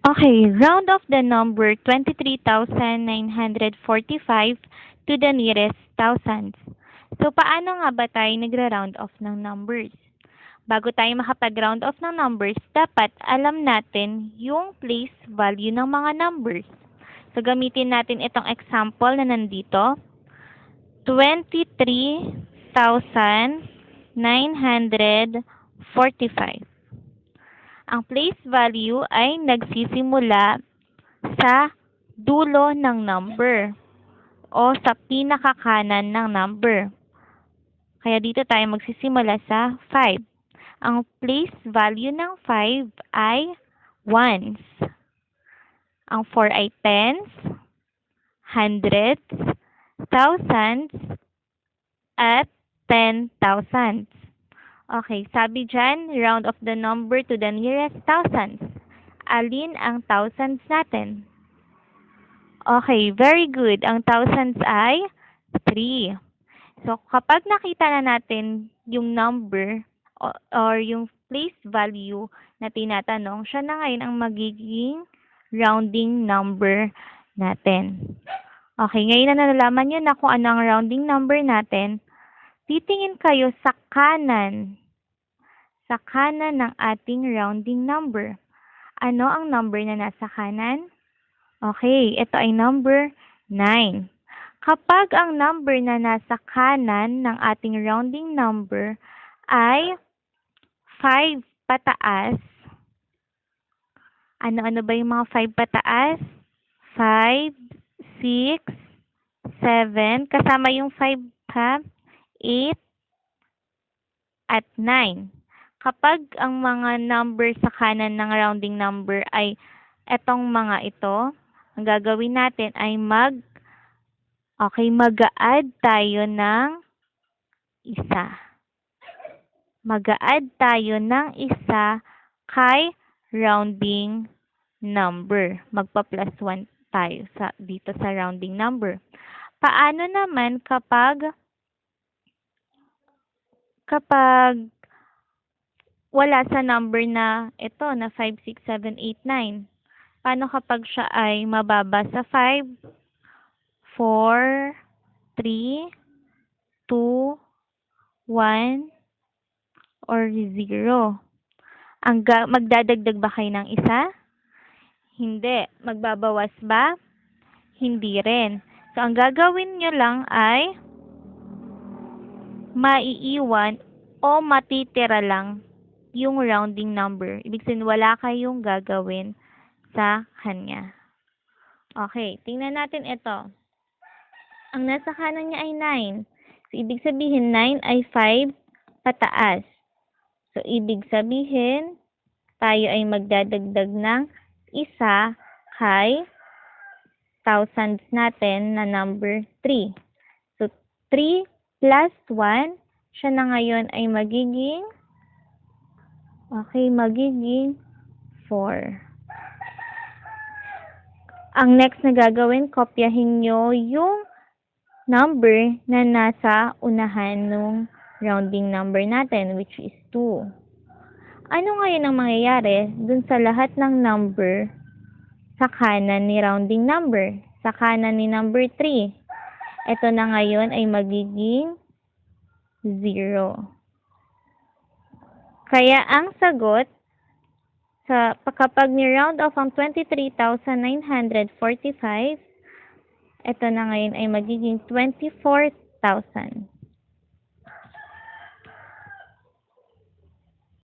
Okay, round off the number 23,945 to the nearest thousands. So, paano nga ba tayo nagra-round off ng numbers? Bago tayo makapag-round off ng numbers, dapat alam natin yung place value ng mga numbers. So, gamitin natin itong example na nandito. 23,945. Ang place value ay nagsisimula sa dulo ng number o sa pinakakanan ng number. Kaya dito tayo magsisimula sa 5. Ang place value ng 5 ay ones. Ang 4 ay tens, hundreds, thousands, at 10,000s. Okay, sabi dyan, round of the number to the nearest thousands. Alin ang thousands natin? Okay, very good. Ang thousands ay 3. So, kapag nakita na natin yung number or yung place value na tinatanong, siya na ngayon ang magiging rounding number natin. Okay, ngayon na nalalaman nyo na kung ano ang rounding number natin, titingin kayo sa kanan ng ating rounding number. Ano ang number na nasa kanan? Okay, ito ay number 9. Kapag ang number na nasa kanan ng ating rounding number ay 5 pataas, ano-ano ba yung mga 5 pataas? 5, 6, 7, kasama yung 5 ha? 8, at 9. Kapag ang mga number sa kanan ng rounding number ay etong mga ito, ang gagawin natin ay mag-a-add tayo ng isa. Mag-a-add tayo ng isa kay rounding number. Magpa-plus 1 tayo dito sa rounding number. Paano naman kapag wala sa number na ito na 5, 6, 7, 8, 9? Paano kapag siya ay mababa sa 5, 4, 3, 2, 1, or 0? Magdadagdag ba kayo ng isa? Hindi. Magbabawas ba? Hindi rin. So, ang gagawin nyo lang ay maiiwan o matitira lang yung rounding number. Ibig sabihin, wala kayong gagawin sa kanya. Okay, tingnan natin ito. Ang nasa kanan niya ay 9. So, ibig sabihin, 9 ay 5 pataas. So, ibig sabihin, tayo ay magdadagdag ng isa kay thousands natin na number 3. So, 3 plus 1, siya na ngayon ay magiging 4. Ang next na gagawin, kopyahin nyo yung number na nasa unahan ng rounding number natin, which is 2. Ano ngayon ang mangyayari dun sa lahat ng number sa kanan ni rounding number? Sa kanan ni number 3. Ito na ngayon ay magiging 0. Kaya ang sagot, kapag ni-round off ang 23,945, ito na ngayon ay magiging 24,000.